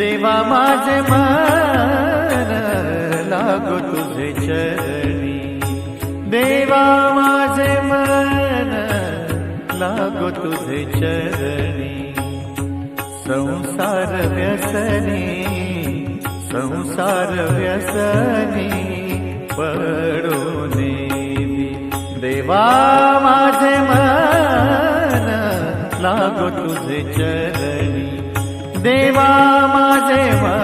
देवा माझे मन लागो तुझे चरणी, देवा माझे मन लागो तुझे चरणी। संसार व्यसनी, संसार व्यसनी पडून देवा माझे मन लागो तुझे चरणी, देवा माझे मन